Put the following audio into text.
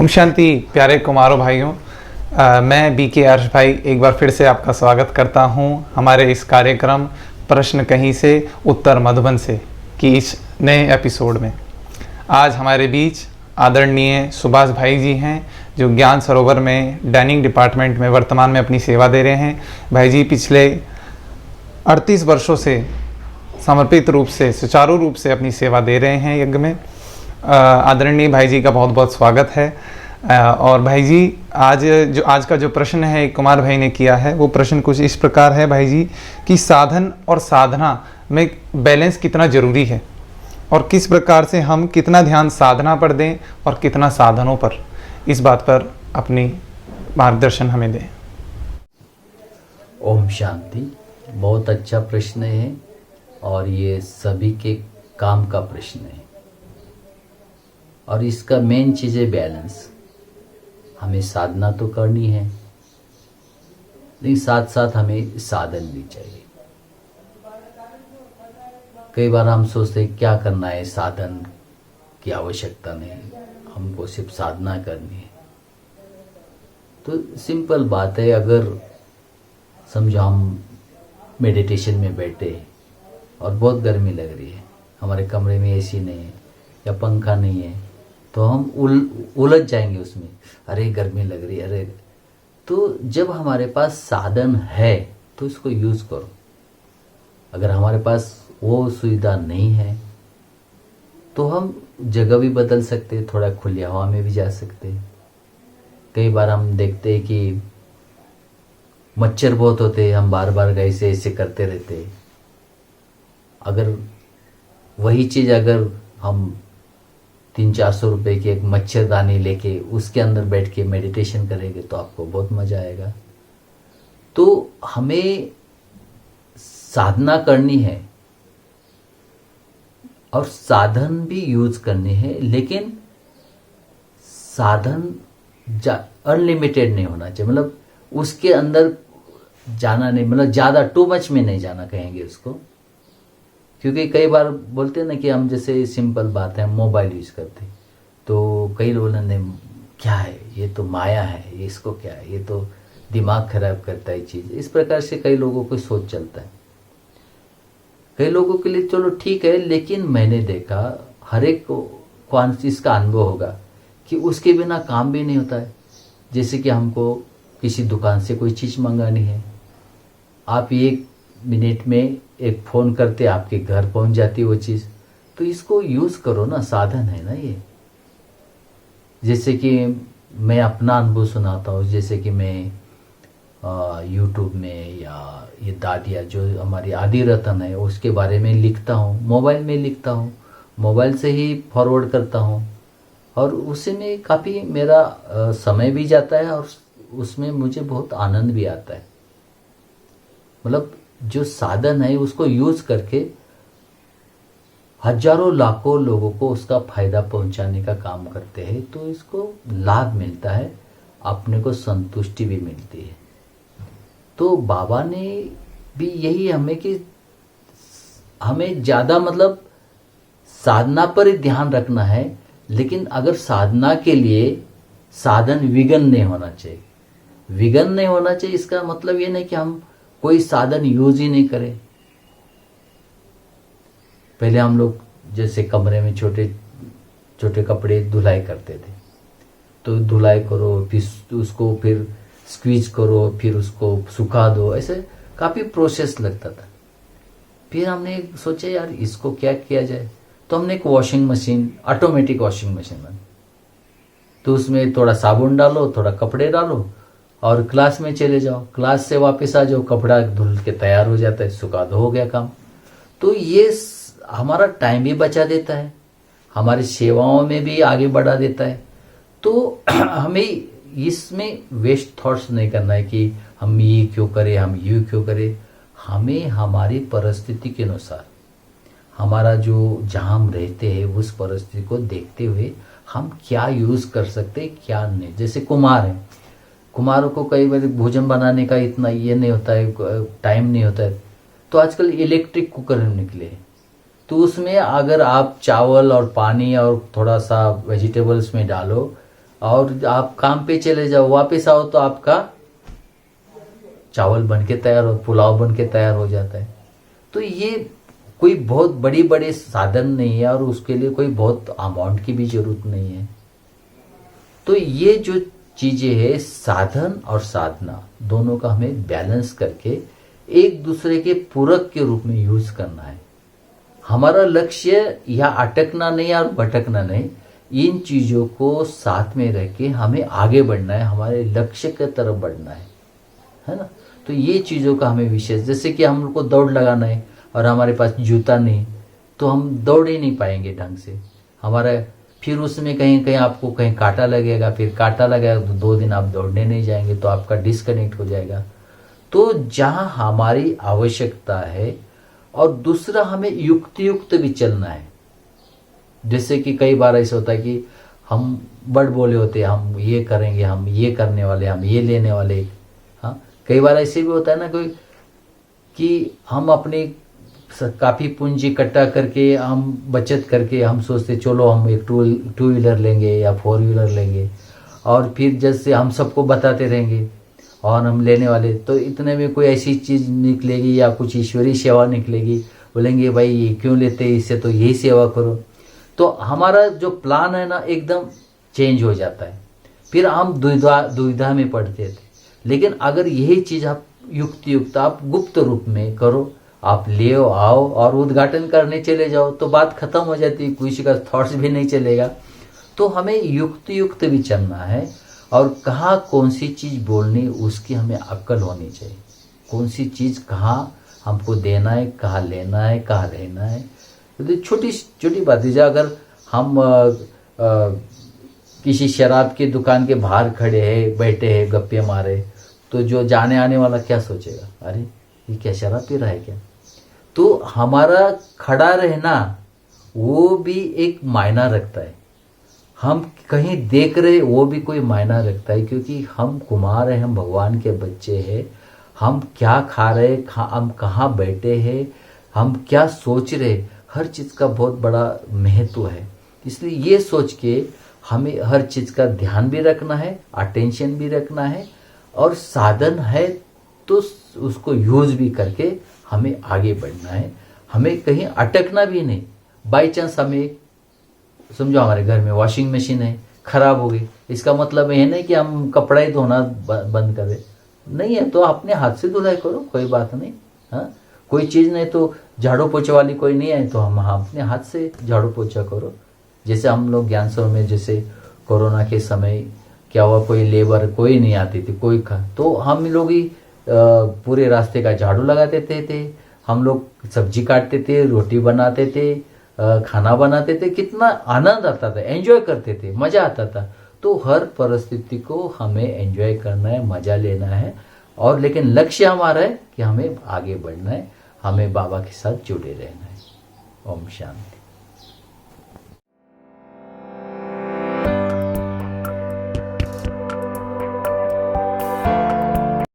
ओम शांति प्यारे कुमारों भाइयों। मैं बीके अर्श भाई एक बार फिर से आपका स्वागत करता हूं हमारे इस कार्यक्रम प्रश्न कहीं से उत्तर मधुबन से की इस नए एपिसोड में। आज हमारे बीच आदरणीय सुभाष भाई जी हैं जो ज्ञान सरोवर में डाइनिंग डिपार्टमेंट में वर्तमान में अपनी सेवा दे रहे हैं। भाई जी पिछले 38 वर्षों से समर्पित रूप से सुचारू रूप से अपनी सेवा दे रहे हैं यज्ञ में। आदरणीय भाई जी का बहुत बहुत स्वागत है। और भाई जी आज का जो प्रश्न है कुमार भाई ने किया है वो प्रश्न कुछ इस प्रकार है भाई जी कि साधन और साधना में बैलेंस कितना जरूरी है और किस प्रकार से हम कितना ध्यान साधना पर दें और कितना साधनों पर, इस बात पर अपनी मार्गदर्शन हमें दें। ओम शांति। बहुत अच्छा प्रश्न है और ये सभी के काम का प्रश्न है और इसका मेन चीज़ है बैलेंस। हमें साधना तो करनी है लेकिन साथ साथ हमें साधन भी चाहिए। कई बार हम सोचते हैं क्या करना है, साधन की आवश्यकता नहीं, हमको सिर्फ साधना करनी है। तो सिंपल बात है, अगर समझो हम मेडिटेशन में बैठे और बहुत गर्मी लग रही है, हमारे कमरे में एसी नहीं है या पंखा नहीं है, तो हम उलझ जाएंगे उसमें, अरे गर्मी लग रही है अरे। तो जब हमारे पास साधन है तो इसको यूज़ करो। अगर हमारे पास वो सुविधा नहीं है तो हम जगह भी बदल सकते हैं, थोड़ा खुली हवा में भी जा सकते हैं। कई बार हम देखते हैं कि मच्छर बहुत होते हैं, हम बार बार ऐसे ऐसे करते रहते हैं। अगर वही चीज़ अगर हम 300-400 रुपए की एक मच्छरदानी लेके उसके अंदर बैठ के मेडिटेशन करेंगे तो आपको बहुत मजा आएगा। तो हमें साधना करनी है और साधन भी यूज करने हैं, लेकिन साधन अनलिमिटेड नहीं होना चाहिए। मतलब उसके अंदर जाना नहीं, मतलब ज़्यादा टू मच में नहीं जाना कहेंगे उसको। क्योंकि कई बार बोलते हैं ना कि हम जैसे सिंपल बात है, मोबाइल यूज़ करते तो कई लोगों ने क्या है ये तो माया है, ये इसको क्या है, ये तो दिमाग खराब करता है चीज़, इस प्रकार से कई लोगों को सोच चलता है। कई लोगों के लिए चलो ठीक है, लेकिन मैंने देखा हर एक को इसका अनुभव होगा कि उसके बिना काम भी नहीं होता है। जैसे कि हमको किसी दुकान से कोई चीज़ मंगानी है, आप 1 मिनट में एक फ़ोन करते आपके घर पहुंच जाती है वो चीज़। तो इसको यूज़ करो ना, साधन है ना ये। जैसे कि मैं अपना अनुभव सुनाता हूँ, जैसे कि मैं यूट्यूब में या ये दादिया जो हमारी आदि रतन है उसके बारे में लिखता हूँ, मोबाइल में लिखता हूँ, मोबाइल से ही फॉरवर्ड करता हूँ और उसी में काफ़ी मेरा समय भी जाता है और उसमें मुझे बहुत आनंद भी आता है। मतलब जो साधन है उसको यूज़ करके हजारों लाखों लोगों को उसका फायदा पहुंचाने का काम करते हैं, तो इसको लाभ मिलता है, अपने को संतुष्टि भी मिलती है। तो बाबा ने भी यही हमें कि हमें ज़्यादा मतलब साधना पर ही ध्यान रखना है, लेकिन अगर साधना के लिए साधन विघ्न नहीं होना चाहिए। विघ्न नहीं होना चाहिए इसका मतलब ये नहीं कि हम कोई साधन यूज ही नहीं करे। पहले हम लोग जैसे कमरे में छोटे छोटे कपड़े धुलाई करते थे, तो धुलाई करो, फिर उसको फिर स्क्वीज करो, फिर उसको सुखा दो, ऐसे काफ़ी प्रोसेस लगता था। फिर हमने सोचा यार इसको क्या किया जाए, तो हमने एक washing machine, automatic washing machine बनी। तो उसमें थोड़ा साबुन डालो, थोड़ा कपड़े डालो और क्लास में चले जाओ, क्लास से वापस आ जाओ, कपड़ा धुल के तैयार हो जाता है, सुखा दो, हो गया काम। तो ये हमारा टाइम भी बचा देता है, हमारी सेवाओं में भी आगे बढ़ा देता है। तो हमें इसमें वेस्ट थॉट्स नहीं करना है कि हम ये क्यों करें, हम ये क्यों करें। हमें हमारी परिस्थिति के अनुसार, हमारा जो जहाँ हम रहते हैं उस परिस्थिति को देखते हुए हम क्या यूज़ कर सकते हैं क्या नहीं। जैसे कुमार है, कुमारों को कई बार भोजन बनाने का इतना ये नहीं होता है, टाइम नहीं होता है, तो आजकल इलेक्ट्रिक कुकर निकले हैं। तो उसमें अगर आप चावल और पानी और थोड़ा सा वेजिटेबल्स में डालो और आप काम पे चले जाओ, वापस आओ तो आपका चावल बन के तैयार हो, पुलाव बन के तैयार हो जाता है। तो ये कोई बहुत बड़ी बड़े साधन नहीं है और उसके लिए कोई बहुत अमाउंट की भी जरूरत नहीं है। तो ये जो चीजें है, साधन और साधना दोनों का हमें बैलेंस करके एक दूसरे के पूरक के रूप में यूज करना है। हमारा लक्ष्य या अटकना नहीं और भटकना नहीं, इन चीजों को साथ में रह के हमें आगे बढ़ना है, हमारे लक्ष्य की तरफ बढ़ना है ना। तो ये चीजों का हमें विशेष, जैसे कि हम लोग को दौड़ लगाना है और हमारे पास जूता नहीं तो हम दौड़ ही नहीं पाएंगे ढंग से। हमारा फिर उसमें कहीं कहीं आपको कहीं कांटा लगेगा, फिर कांटा लगेगा तो 2 दिन आप दौड़ने नहीं जाएंगे, तो आपका डिस्कनेक्ट हो जाएगा। तो जहां हमारी आवश्यकता है, और दूसरा हमें युक्त भी चलना है। जैसे कि कई बार ऐसा होता है कि हम बड़ बोले होते हैं, हम ये करेंगे, हम ये करने वाले, हम ये लेने वाले। हाँ, कई बार ऐसे भी होता है ना कोई कि हम अपनी काफ़ी पूंजी इकट्ठा करके, हम बचत करके हम सोचते चलो हम एक टू व्हीलर लेंगे या 4 व्हीलर लेंगे, और फिर जैसे हम सबको बताते रहेंगे और हम लेने वाले, तो इतने में कोई ऐसी चीज़ निकलेगी या कुछ ईश्वरीय सेवा निकलेगी, बोलेंगे भाई ये क्यों लेते, इससे तो यही सेवा करो। तो हमारा जो प्लान है ना एकदम चेंज हो जाता है, फिर हम दुविधा में पड़ते थे। लेकिन अगर यही चीज़ आप युक्त आप गुप्त रूप में करो, आप ले आओ और उद्घाटन करने चले जाओ, तो बात खत्म हो जाती है, किसी का थॉट्स भी नहीं चलेगा। तो हमें युक्त भी चलना है, और कहाँ कौन सी चीज़ बोलनी उसकी हमें अक्ल होनी चाहिए। कौन सी चीज़ कहाँ हमको देना है, कहाँ लेना है, कहाँ रहना है। तो छोटी छोटी बातें, जो अगर हम किसी शराब की दुकान के बाहर खड़े हैं, बैठे हैं, गप्पे मारे, तो जो जाने आने वाला क्या सोचेगा, अरे ये क्या शराब पी रहा है क्या। तो हमारा खड़ा रहना वो भी एक मायना रखता है, हम कहीं देख रहे वो भी कोई मायना रखता है, क्योंकि हम कुमार हैं, हम भगवान के बच्चे हैं। हम क्या खा रहे, हम कहाँ बैठे हैं, हम क्या सोच रहे, हर चीज़ का बहुत बड़ा महत्व है। इसलिए ये सोच के हमें हर चीज़ का ध्यान भी रखना है, अटेंशन भी रखना है, और साधन है तो उसको यूज भी करके हमें आगे बढ़ना है। हमें कहीं अटकना भी नहीं। बाई चांस हमें समझो हमारे घर में वॉशिंग मशीन है, खराब हो गई, इसका मतलब ये नहीं कि हम कपड़ा ही धोना बंद कर दें, नहीं है तो अपने हाथ से धुलाई करो, कोई बात नहीं। हाँ, कोई चीज़ नहीं तो झाड़ू पोछे वाली कोई नहीं है तो हम अपने हाथ से झाड़ू पोछा करो। जैसे हम लोग ज्ञान सभा में जैसे कोरोना के समय क्या हुआ, कोई लेबर कोई नहीं आती थी, कोई तो हम लोग ही पूरे रास्ते का झाड़ू लगाते थे, हम लोग सब्जी काटते थे, रोटी बनाते थे, खाना बनाते थे, कितना आनंद आता था, एंजॉय करते थे, मज़ा आता था। तो हर परिस्थिति को हमें एंजॉय करना है, मज़ा लेना है, और लेकिन लक्ष्य हमारा है कि हमें आगे बढ़ना है, हमें बाबा के साथ जुड़े रहना है। ओम शांति।